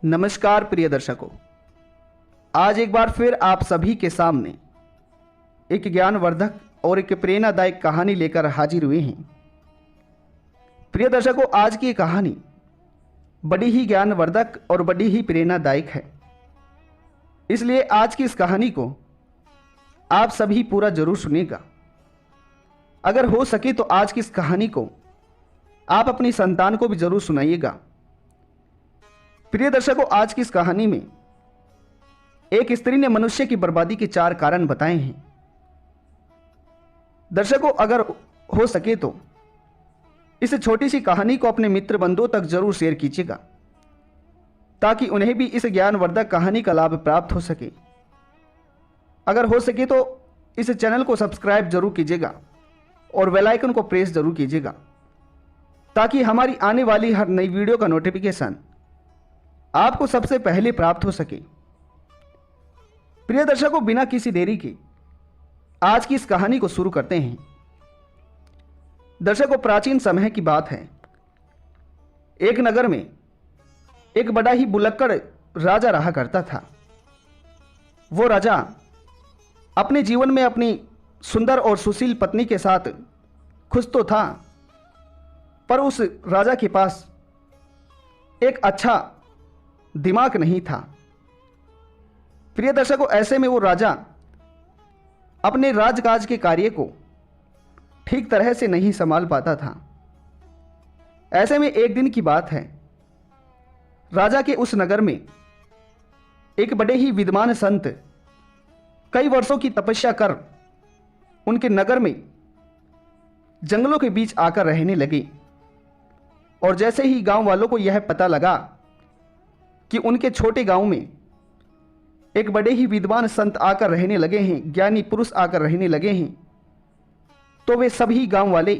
नमस्कार प्रिय दर्शकों, आज एक बार फिर आप सभी के सामने एक ज्ञानवर्धक और एक प्रेरणादायक कहानी लेकर हाजिर हुए हैं। प्रिय दर्शकों, आज की कहानी बड़ी ही ज्ञानवर्धक और बड़ी ही प्रेरणादायक है, इसलिए आज की इस कहानी को आप सभी पूरा जरूर सुनिएगा। अगर हो सके तो आज की इस कहानी को आप अपनी संतान को भी जरूर सुनाइएगा। प्रिय दर्शकों, आज की इस कहानी में एक स्त्री ने मनुष्य की बर्बादी के 4 कारण बताए हैं। दर्शकों, अगर हो सके तो इस छोटी सी कहानी को अपने मित्र बंधुओं तक जरूर शेयर कीजिएगा, ताकि उन्हें भी इस ज्ञानवर्धक कहानी का लाभ प्राप्त हो सके। अगर हो सके तो इस चैनल को सब्सक्राइब जरूर कीजिएगा और बेल आइकन को प्रेस जरूर कीजिएगा, ताकि हमारी आने वाली हर नई वीडियो का नोटिफिकेशन आपको सबसे पहले प्राप्त हो सके। प्रिय दर्शकों, बिना किसी देरी के आज की इस कहानी को शुरू करते हैं। दर्शकों, प्राचीन समय की बात है। एक नगर में एक बड़ा ही भुलक्कड़ राजा रहा करता था। वो राजा अपने जीवन में अपनी सुंदर और सुशील पत्नी के साथ खुश तो था, पर उस राजा के पास एक अच्छा दिमाग नहीं था। प्रिय दर्शकों, ऐसे में वो राजा अपने राजकाज के कार्य को ठीक तरह से नहीं संभाल पाता था। ऐसे में एक दिन की बात है, राजा के उस नगर में एक बड़े ही विद्वान संत कई वर्षों की तपस्या कर उनके नगर में जंगलों के बीच आकर रहने लगे। और जैसे ही गांव वालों को यह पता लगा कि उनके छोटे गांव में एक बड़े ही विद्वान संत आकर रहने लगे हैं, ज्ञानी पुरुष आकर रहने लगे हैं, तो वे सभी गांव वाले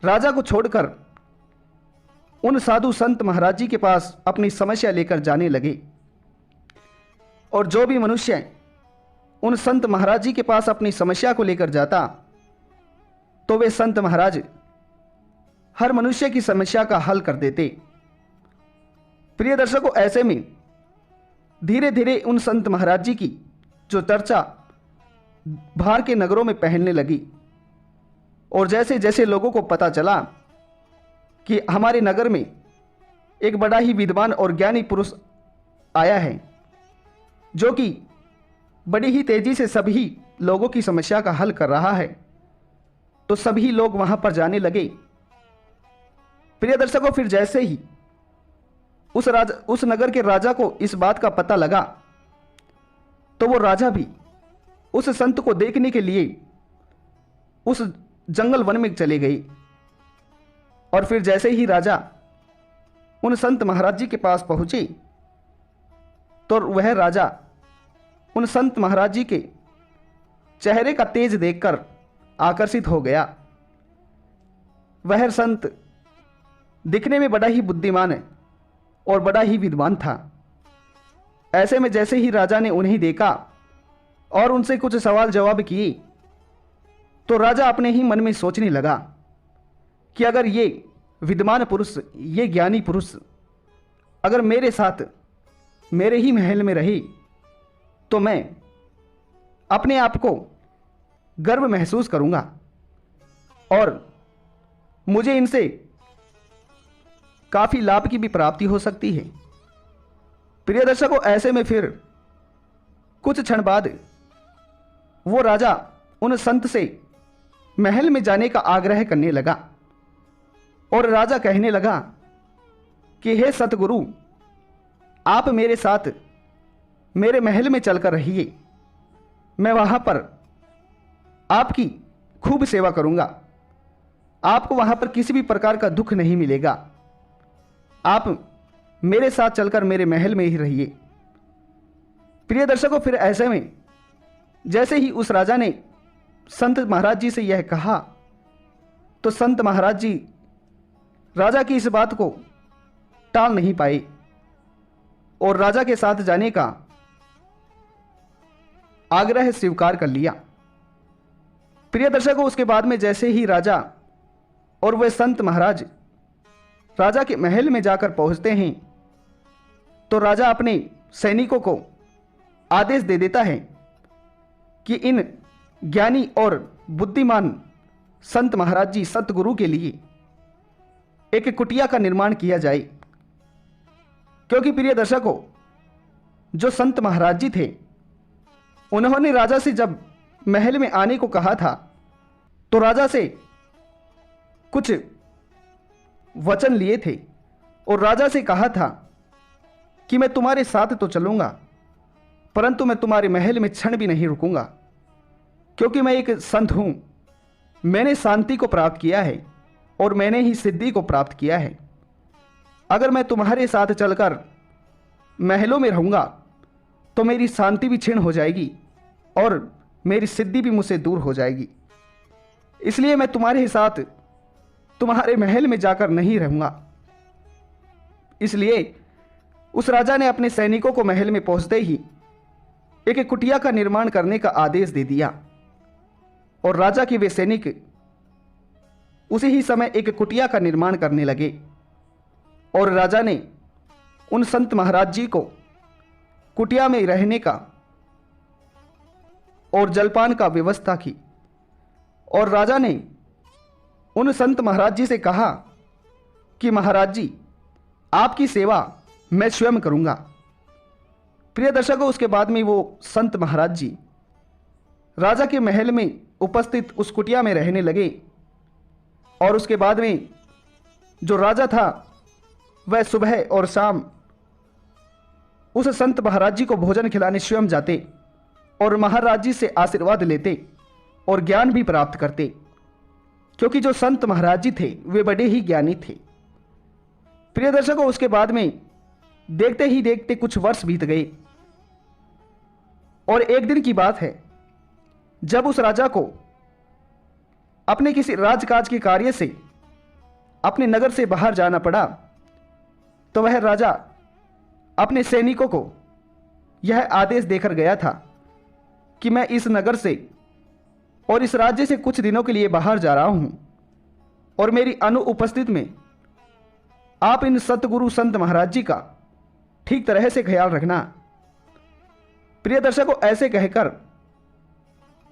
राजा को छोड़कर उन साधु संत महाराज जी के पास अपनी समस्या लेकर जाने लगे। और जो भी मनुष्य उन संत महाराज जी के पास अपनी समस्या को लेकर जाता, तो वे संत महाराज हर मनुष्य की समस्या का हल कर देते। प्रिय दर्शकों, ऐसे में धीरे धीरे उन संत महाराज जी की जो चर्चा बाहर के नगरों में फैलने लगी। और जैसे जैसे लोगों को पता चला कि हमारे नगर में एक बड़ा ही विद्वान और ज्ञानी पुरुष आया है, जो कि बड़ी ही तेजी से सभी लोगों की समस्या का हल कर रहा है, तो सभी लोग वहां पर जाने लगे। प्रिय दर्शकों, फिर जैसे ही उस नगर के राजा को इस बात का पता लगा, तो वो राजा भी उस संत को देखने के लिए उस जंगल वन में चले गए। और फिर जैसे ही राजा उन संत महाराज जी के पास पहुंचे, तो वह राजा उन संत महाराज जी के चेहरे का तेज देखकर आकर्षित हो गया। वह संत दिखने में बड़ा ही बुद्धिमान है और बड़ा ही विद्वान था। ऐसे में जैसे ही राजा ने उन्हें देखा और उनसे कुछ सवाल जवाब किए, तो राजा अपने ही मन में सोचने लगा कि अगर ये विद्वान पुरुष, ये ज्ञानी पुरुष अगर मेरे साथ मेरे ही महल में रहे, तो मैं अपने आप को गर्व महसूस करूंगा और मुझे इनसे काफी लाभ की भी प्राप्ति हो सकती है। प्रिय दर्शकों, ऐसे में फिर कुछ क्षण बाद वो राजा उन संत से महल में जाने का आग्रह करने लगा। और राजा कहने लगा कि हे सतगुरु, आप मेरे साथ मेरे महल में चलकर रहिए, मैं वहां पर आपकी खूब सेवा करूंगा, आपको वहां पर किसी भी प्रकार का दुख नहीं मिलेगा, आप मेरे साथ चलकर मेरे महल में ही रहिए। प्रिय दर्शकों, फिर ऐसे में जैसे ही उस राजा ने संत महाराज जी से यह कहा, तो संत महाराज जी राजा की इस बात को टाल नहीं पाए और राजा के साथ जाने का आग्रह स्वीकार कर लिया। प्रिय दर्शकों, उसके बाद में जैसे ही राजा और वह संत महाराज राजा के महल में जाकर पहुंचते हैं, तो राजा अपने सैनिकों को आदेश दे देता है कि इन ज्ञानी और बुद्धिमान संत महाराज जी सतगुरु के लिए एक कुटिया का निर्माण किया जाए। क्योंकि प्रिय दर्शकों, जो संत महाराज जी थे उन्होंने राजा से जब महल में आने को कहा था तो राजा से कुछ वचन लिए थे और राजा से कहा था कि मैं तुम्हारे साथ तो चलूंगा, परंतु मैं तुम्हारे महल में क्षण भी नहीं रुकूंगा, क्योंकि मैं एक संत हूं। मैंने शांति को प्राप्त किया है और मैंने ही सिद्धि को प्राप्त किया है। अगर मैं तुम्हारे साथ चलकर महलों में रहूंगा तो मेरी शांति भी क्षीण हो जाएगी और मेरी सिद्धि भी मुझसे दूर हो जाएगी। इसलिए मैं तुम्हारे साथ तुम्हारे महल में जाकर नहीं रहूंगा। इसलिए उस राजा ने अपने सैनिकों को महल में पहुंचते ही एक कुटिया का निर्माण करने का आदेश दे दिया और राजा के वे सैनिक उसी ही समय एक कुटिया का निर्माण करने लगे और राजा ने उन संत महाराज जी को कुटिया में रहने का और जलपान का व्यवस्था की। और राजा ने उन संत महाराज जी से कहा कि महाराज जी, आपकी सेवा मैं स्वयं करूंगा। प्रिय दर्शकों, उसके बाद में वो संत महाराज जी राजा के महल में उपस्थित उस कुटिया में रहने लगे और उसके बाद में जो राजा था वह सुबह और शाम उस संत महाराज जी को भोजन खिलाने स्वयं जाते और महाराज जी से आशीर्वाद लेते और ज्ञान भी प्राप्त करते, क्योंकि जो संत महाराज जी थे वे बड़े ही ज्ञानी थे। प्रिय दर्शकों, उसके बाद में देखते ही देखते कुछ वर्ष बीत गए और एक दिन की बात है जब उस राजा को अपने किसी राजकाज के कार्य से अपने नगर से बाहर जाना पड़ा, तो वह राजा अपने सैनिकों को यह आदेश देकर गया था कि मैं इस नगर से और इस राज्य से कुछ दिनों के लिए बाहर जा रहा हूं और मेरी अनुपस्थित में आप इन सतगुरु संत महाराज जी का ठीक तरह से ख्याल रखना। प्रिय दर्शकों, ऐसे कहकर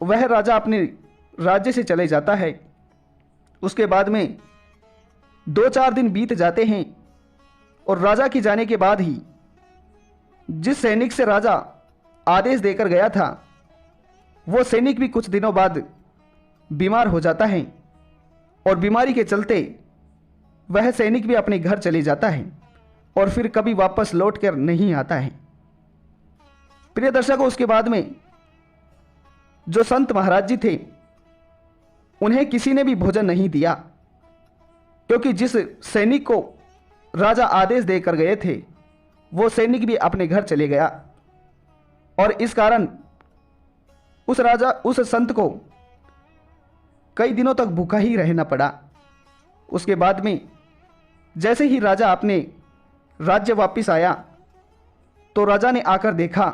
वह राजा अपने राज्य से चले जाता है। उसके बाद में 2-4 दिन बीत जाते हैं और राजा के जाने के बाद ही जिस सैनिक से राजा आदेश देकर गया था वो सैनिक भी कुछ दिनों बाद बीमार हो जाता है और बीमारी के चलते वह सैनिक भी अपने घर चले जाता है और फिर कभी वापस लौट कर नहीं आता है। प्रिय दर्शकों, उसके बाद में जो संत महाराज जी थे उन्हें किसी ने भी भोजन नहीं दिया, क्योंकि जिस सैनिक को राजा आदेश देकर गए थे वो सैनिक भी अपने घर चले गया और इस कारण उस संत को कई दिनों तक भूखा ही रहना पड़ा। उसके बाद में जैसे ही राजा अपने राज्य वापस आया तो राजा ने आकर देखा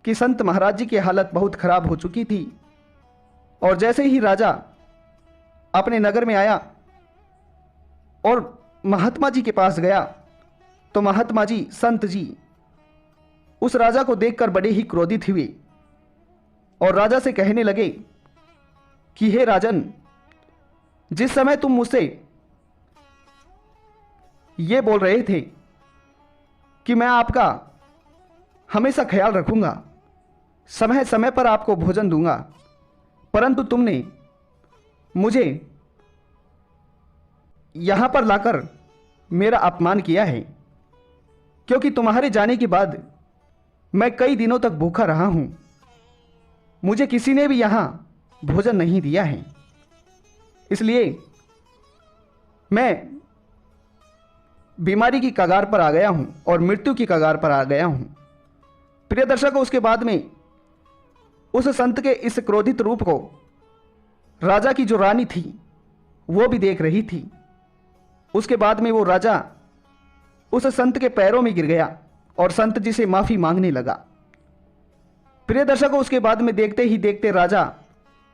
कि संत महाराज जी की हालत बहुत खराब हो चुकी थी और जैसे ही राजा अपने नगर में आया और महात्मा जी के पास गया तो महात्मा जी, संत जी उस राजा को देखकर बड़े ही क्रोधित हुए और राजा से कहने लगे कि हे राजन, जिस समय तुम मुझसे ये बोल रहे थे कि मैं आपका हमेशा ख्याल रखूंगा, समय समय पर आपको भोजन दूंगा, परंतु तुमने मुझे यहां पर लाकर मेरा अपमान किया है, क्योंकि तुम्हारे जाने के बाद मैं कई दिनों तक भूखा रहा हूं। मुझे किसी ने भी यहां भोजन नहीं दिया है, इसलिए मैं बीमारी की कगार पर आ गया हूं और मृत्यु की कगार पर आ गया हूं। प्रिय दर्शकों, उसके बाद में उस संत के इस क्रोधित रूप को राजा की जो रानी थी वो भी देख रही थी। उसके बाद में वो राजा उस संत के पैरों में गिर गया और संत जी से माफी मांगने लगा। प्रिय दर्शकों, उसके बाद में देखते ही देखते राजा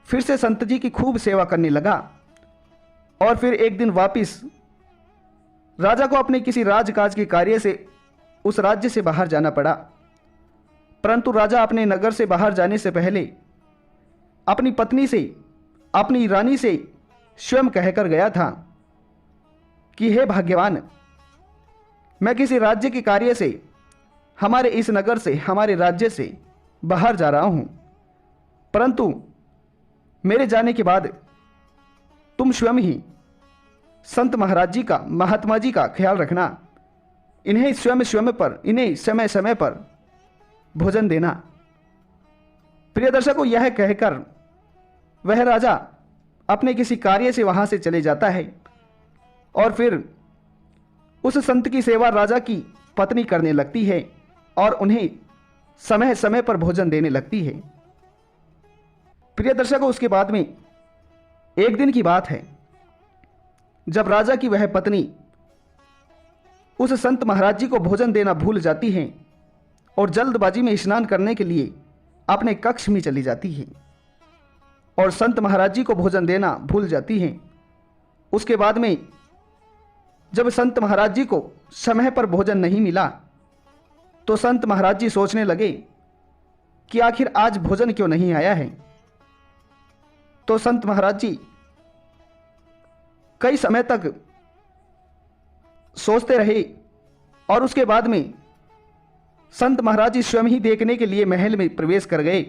फिर से संत जी की खूब सेवा करने लगा और फिर एक दिन वापिस राजा को अपने किसी राजकाज के कार्य से उस राज्य से बाहर जाना पड़ा। परंतु राजा अपने नगर से बाहर जाने से पहले अपनी पत्नी से, अपनी रानी से स्वयं कहकर गया था कि हे भाग्यवान, मैं किसी राज्य के कार्य से हमारे इस नगर से, हमारे राज्य से बाहर जा रहा हूं, परंतु मेरे जाने के बाद तुम स्वयं ही संत महाराज जी का, महात्मा जी का ख्याल रखना। इन्हें समय समय पर भोजन देना। प्रिय दर्शकों, यह कहकर वह राजा अपने किसी कार्य से वहां से चले जाता है और फिर उस संत की सेवा राजा की पत्नी करने लगती है और उन्हें समय समय पर भोजन देने लगती है। प्रिय दर्शकों, उसके बाद में एक दिन की बात है जब राजा की वह पत्नी उस संत महाराज जी को भोजन देना भूल जाती हैं और जल्दबाजी में स्नान करने के लिए अपने कक्ष में चली जाती है और संत महाराज जी को भोजन देना भूल जाती हैं। उसके बाद में जब संत महाराज जी को समय पर भोजन नहीं मिला तो संत महाराज जी सोचने लगे कि आखिर आज भोजन क्यों नहीं आया है। तो संत महाराज जी कई समय तक सोचते रहे और उसके बाद में संत महाराज जी स्वयं ही देखने के लिए महल में प्रवेश कर गए।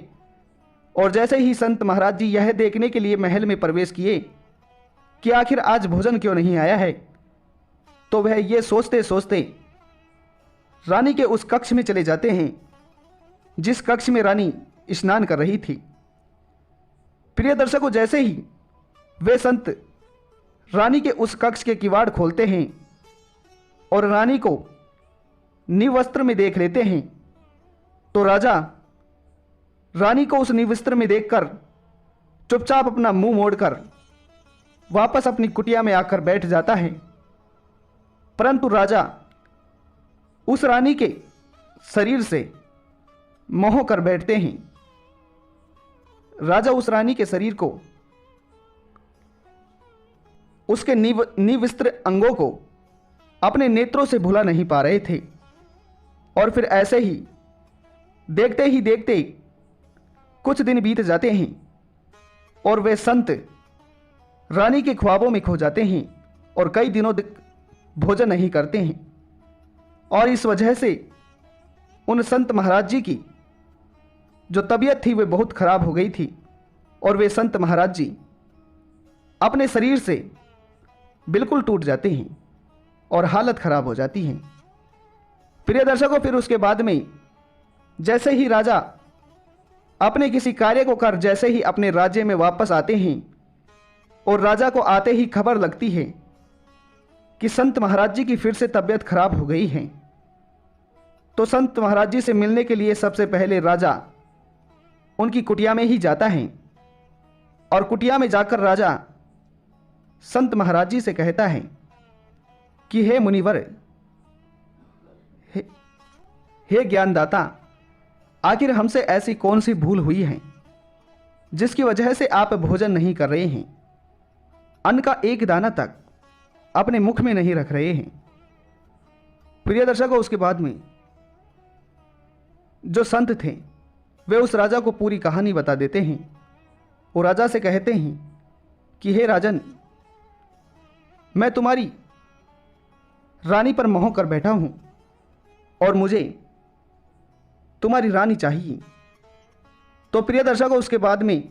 और जैसे ही संत महाराज जी यह देखने के लिए महल में प्रवेश किए कि आखिर आज भोजन क्यों नहीं आया है, तो वह ये सोचते सोचते रानी के उस कक्ष में चले जाते हैं जिस कक्ष में रानी स्नान कर रही थी। प्रिय दर्शकों, जैसे ही वे संत रानी के उस कक्ष के किवाड़ खोलते हैं और रानी को निवस्त्र में देख लेते हैं तो राजा रानी को उस निवस्त्र में देखकर चुपचाप अपना मुंह मोड़कर वापस अपनी कुटिया में आकर बैठ जाता है। परंतु राजा उस रानी के शरीर से मोह कर बैठते हैं। राजा उस रानी के शरीर को, उसके निवस्त्र अंगों को अपने नेत्रों से भुला नहीं पा रहे थे। और फिर ऐसे ही देखते कुछ दिन बीत जाते हैं और वे संत रानी के ख्वाबों में खो जाते हैं और कई दिनों तक भोजन नहीं करते हैं। और इस वजह से उन संत महाराज जी की जो तबीयत थी वे बहुत खराब हो गई थी और वे संत महाराज जी अपने शरीर से बिल्कुल टूट जाते हैं और हालत खराब हो जाती है। प्रिय दर्शकों, फिर उसके बाद में जैसे ही राजा अपने किसी कार्य को कर जैसे ही अपने राज्य में वापस आते हैं और राजा को आते ही खबर लगती है कि संत महाराज जी की फिर से तबीयत खराब हो गई है, तो संत महाराज जी से मिलने के लिए सबसे पहले राजा उनकी कुटिया में ही जाता है और कुटिया में जाकर राजा संत महाराज जी से कहता है कि हे मुनिवर, हे ज्ञानदाता, आखिर हमसे ऐसी कौन सी भूल हुई है जिसकी वजह से आप भोजन नहीं कर रहे हैं, अन्न का एक दाना तक अपने मुख में नहीं रख रहे हैं। प्रिय दर्शकों, उसके बाद में जो संत थे वे उस राजा को पूरी कहानी बता देते हैं। वो राजा से कहते हैं कि हे राजन, मैं तुम्हारी रानी पर मोह कर बैठा हूं और मुझे तुम्हारी रानी चाहिए। तो प्रिय दर्शकों, उसके बाद में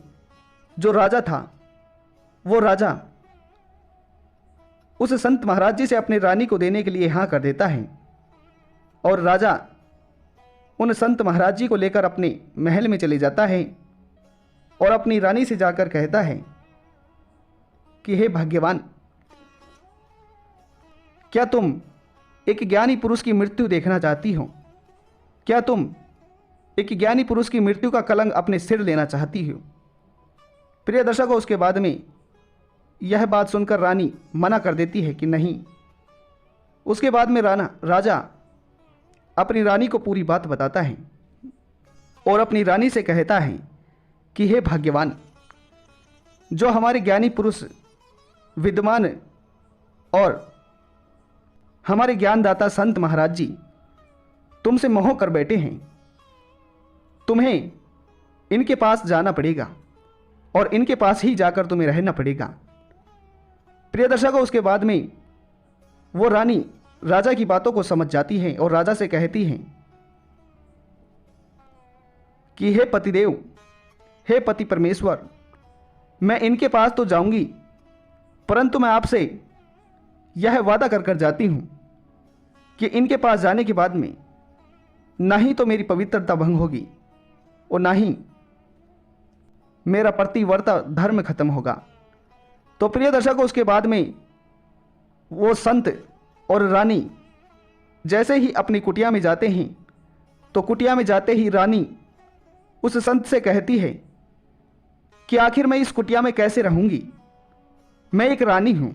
जो राजा था वो राजा उस संत महाराज जी से अपनी रानी को देने के लिए हाँ कर देता है और राजा उन संत महाराज जी को लेकर अपने महल में चले जाता है और अपनी रानी से जाकर कहता है कि हे भाग्यवान, क्या तुम एक ज्ञानी पुरुष की मृत्यु देखना चाहती हो? क्या तुम एक ज्ञानी पुरुष की मृत्यु का कलंक अपने सिर लेना चाहती हो? प्रिय दर्शकों, उसके बाद में यह बात सुनकर रानी मना कर देती है कि नहीं। उसके बाद में राजा अपनी रानी को पूरी बात बताता है और अपनी रानी से कहता है कि हे भाग्यवान, जो हमारे ज्ञानी पुरुष विद्वान और हमारे ज्ञानदाता संत महाराज जी तुमसे मोह कर बैठे हैं। तुम्हें इनके पास जाना पड़ेगा और इनके पास ही जाकर तुम्हें रहना पड़ेगा। प्रिय दर्शकों, उसके बाद में वो रानी राजा की बातों को समझ जाती है और राजा से कहती हैं कि हे पतिदेव, हे पति परमेश्वर, मैं इनके पास तो जाऊंगी, परंतु मैं आपसे यह वादा कर कर जाती हूं कि इनके पास जाने के बाद में ना ही तो मेरी पवित्रता भंग होगी और ना ही मेरा प्रतिव्रता धर्म खत्म होगा। तो प्रिय दर्शकों, उसके बाद में वो संत और रानी जैसे ही अपनी कुटिया में जाते हैं, तो कुटिया में जाते ही रानी उस संत से कहती है कि आखिर मैं इस कुटिया में कैसे रहूंगी। मैं एक रानी हूं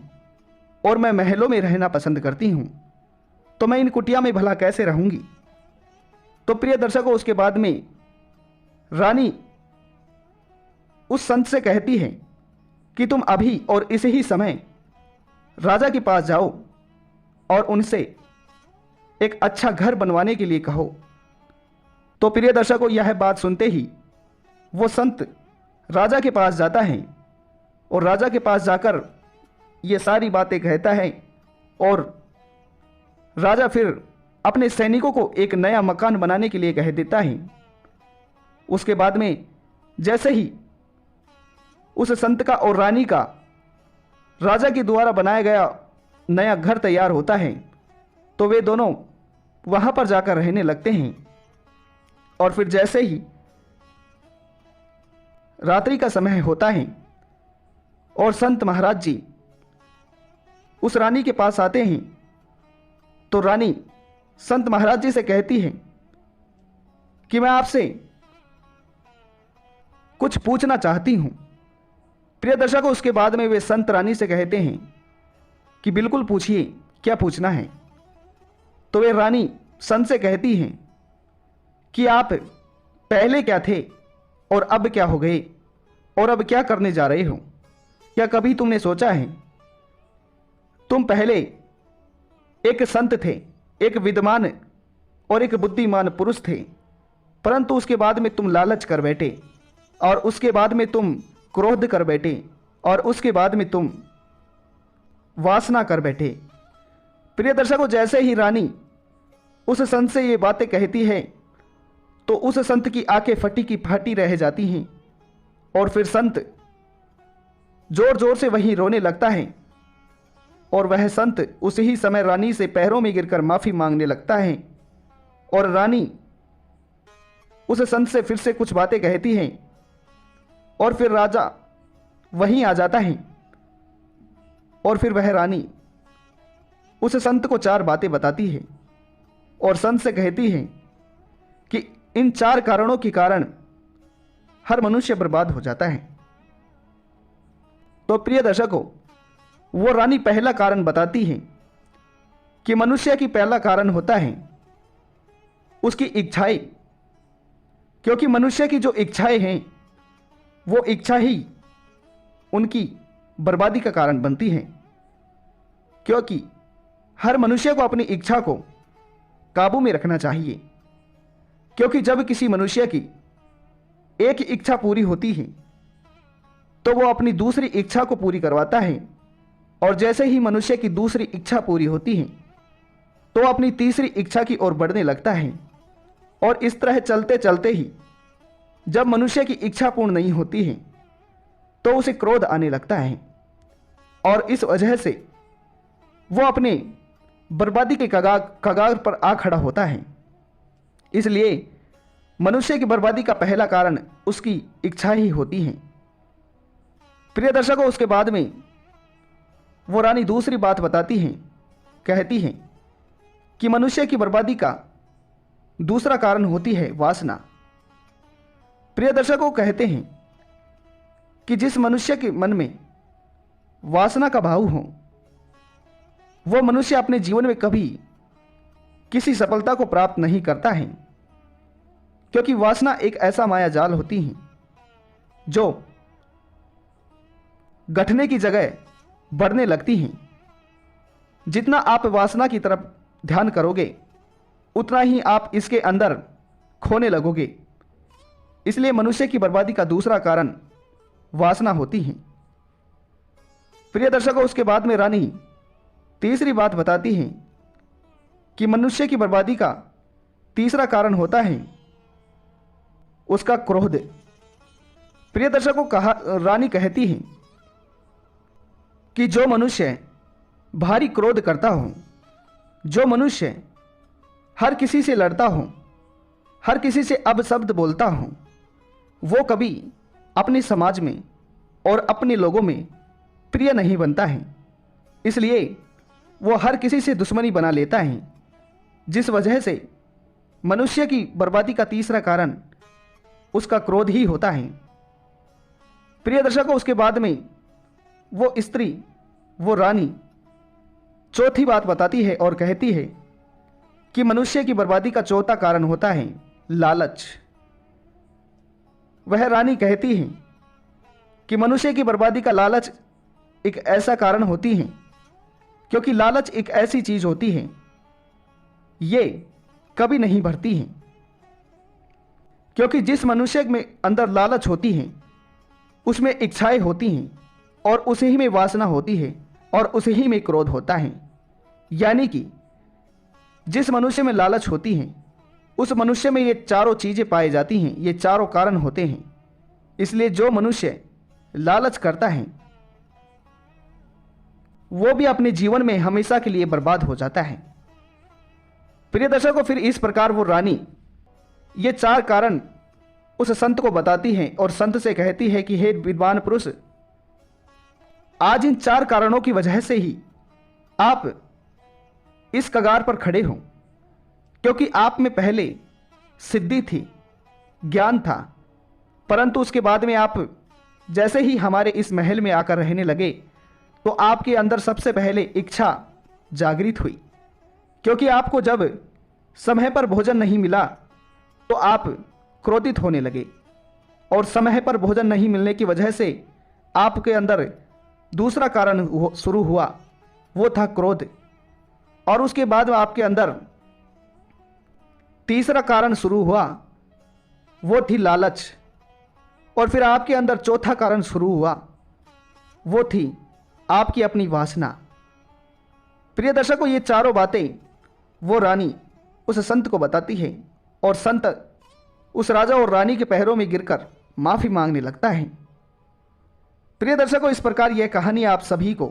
और मैं महलों में रहना पसंद करती हूं, तो मैं इन कुटिया में भला कैसे रहूंगी। तो प्रिय दर्शकों, उसके बाद में रानी उस संत से कहती है कि तुम अभी और इसी ही समय राजा के पास जाओ और उनसे एक अच्छा घर बनवाने के लिए कहो। तो प्रिय दर्शकों, यह बात सुनते ही वो संत राजा के पास जाता है और राजा के पास जाकर ये सारी बातें कहता है और राजा फिर अपने सैनिकों को एक नया मकान बनाने के लिए कह देता है। उसके बाद में जैसे ही उस संत का और रानी का राजा के द्वारा बनाया गया नया घर तैयार होता है, तो वे दोनों वहां पर जाकर रहने लगते हैं। और फिर जैसे ही रात्रि का समय होता है और संत महाराज जी उस रानी के पास आते हैं, तो रानी संत महाराज जी से कहती है कि मैं आपसे कुछ पूछना चाहती हूं। प्रिय दर्शकों, उसके बाद में वे संत रानी से कहते हैं कि बिल्कुल पूछिए, क्या पूछना है। तो वे रानी संत से कहती हैं कि आप पहले क्या थे और अब क्या हो गए और अब क्या करने जा रहे हो। क्या कभी तुमने सोचा है, तुम पहले एक संत थे, एक विद्वान और एक बुद्धिमान पुरुष थे, परंतु उसके बाद में तुम लालच कर बैठे और उसके बाद में तुम क्रोध कर बैठे और उसके बाद में तुम वासना कर बैठे। प्रिय दर्शकों, जैसे ही रानी उस संत से ये बातें कहती है, तो उस संत की आंखें फटी की फाटी रह जाती हैं और फिर संत जोर जोर से वहीं रोने लगता है और वह संत उसी ही समय रानी से पैरों में गिरकर माफी मांगने लगता है। और रानी उस संत से फिर से कुछ बातें कहती हैं और फिर राजा वहीं आ जाता है और फिर वह रानी उस संत को 4 बातें बताती है और संत से कहती है कि इन 4 कारणों के कारण हर मनुष्य बर्बाद हो जाता है। तो प्रिय दर्शकों, वो रानी पहला कारण बताती है कि मनुष्य की पहला कारण होता है उसकी इच्छाएं, क्योंकि मनुष्य की जो इच्छाएं हैं वो इच्छा ही उनकी बर्बादी का कारण बनती है। क्योंकि हर मनुष्य को अपनी इच्छा को काबू में रखना चाहिए, क्योंकि जब किसी मनुष्य की एक इच्छा पूरी होती है तो वो अपनी दूसरी इच्छा को पूरी करवाता है और जैसे ही मनुष्य की दूसरी इच्छा पूरी होती है तो अपनी तीसरी इच्छा की ओर बढ़ने लगता है और इस तरह चलते चलते ही जब मनुष्य की इच्छा पूर्ण नहीं होती है तो उसे क्रोध आने लगता है और इस वजह से वो अपने बर्बादी के कगार पर आ खड़ा होता है। इसलिए मनुष्य की बर्बादी का पहला कारण उसकी इच्छा ही होती है। प्रिय दर्शकों, उसके बाद में वो रानी दूसरी बात बताती हैं, कहती हैं कि मनुष्य की बर्बादी का दूसरा कारण होती है वासना। प्रिय दर्शकों, कहते हैं कि जिस मनुष्य के मन में वासना का भाव हो वो मनुष्य अपने जीवन में कभी किसी सफलता को प्राप्त नहीं करता है, क्योंकि वासना एक ऐसा माया जाल होती है जो घटने की जगह बढ़ने लगती हैं। जितना आप वासना की तरफ ध्यान करोगे उतना ही आप इसके अंदर खोने लगोगे। इसलिए मनुष्य की बर्बादी का दूसरा कारण वासना होती है। प्रिय दर्शकों, उसके बाद में रानी तीसरी बात बताती हैं कि मनुष्य की बर्बादी का तीसरा कारण होता है उसका क्रोध। प्रिय दर्शकों, रानी कहती है कि जो मनुष्य भारी क्रोध करता हो, जो मनुष्य हर किसी से लड़ता हो, हर किसी से अपशब्द बोलता हो, वो कभी अपने समाज में और अपने लोगों में प्रिय नहीं बनता है। इसलिए वो हर किसी से दुश्मनी बना लेता है, जिस वजह से मनुष्य की बर्बादी का तीसरा कारण उसका क्रोध ही होता है। प्रिय दर्शकों, उसके बाद में वो स्त्री, वो रानी चौथी बात बताती है और कहती है कि मनुष्य की बर्बादी का चौथा कारण होता है लालच। वह रानी कहती है कि मनुष्य की बर्बादी का लालच एक ऐसा कारण होती है, क्योंकि लालच एक ऐसी चीज होती है, ये कभी नहीं भरती है। क्योंकि जिस मनुष्य में अंदर लालच होती है उसमें इच्छाएं होती हैं और उसे ही में वासना होती है और उसे ही में क्रोध होता है। यानी कि जिस मनुष्य में लालच होती है उस मनुष्य में ये चारों चीजें पाई जाती हैं, ये चारों कारण होते हैं। इसलिए जो मनुष्य लालच करता है वो भी अपने जीवन में हमेशा के लिए बर्बाद हो जाता है। प्रिय दर्शकों, फिर इस प्रकार वो रानी ये चार कारण उस संत को बताती है और संत से कहती है कि हे विद्वान पुरुष, आज इन चार कारणों की वजह से ही आप इस कगार पर खड़े हो, क्योंकि आप में पहले सिद्धि थी, ज्ञान था, परंतु उसके बाद में आप जैसे ही हमारे इस महल में आकर रहने लगे तो आपके अंदर सबसे पहले इच्छा जागृत हुई। क्योंकि आपको जब समय पर भोजन नहीं मिला तो आप क्रोधित होने लगे, और समय पर भोजन नहीं मिलने की वजह से आपके अंदर दूसरा कारण शुरू हुआ, वो था क्रोध। और उसके बाद आपके अंदर तीसरा कारण शुरू हुआ, वो थी लालच। और फिर आपके अंदर चौथा कारण शुरू हुआ, वो थी आपकी अपनी वासना। प्रिय दर्शकों, ये चारों बातें वो रानी उस संत को बताती है और संत उस राजा और रानी के पैरों में गिरकर माफी मांगने लगता है। प्रिय दर्शकों, इस प्रकार यह कहानी आप सभी को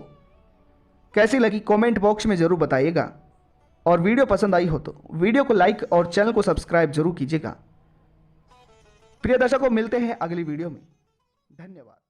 कैसी लगी कमेंट बॉक्स में जरूर बताइएगा, और वीडियो पसंद आई हो तो वीडियो को लाइक और चैनल को सब्सक्राइब जरूर कीजिएगा। प्रिय दर्शकों, मिलते हैं अगली वीडियो में। धन्यवाद।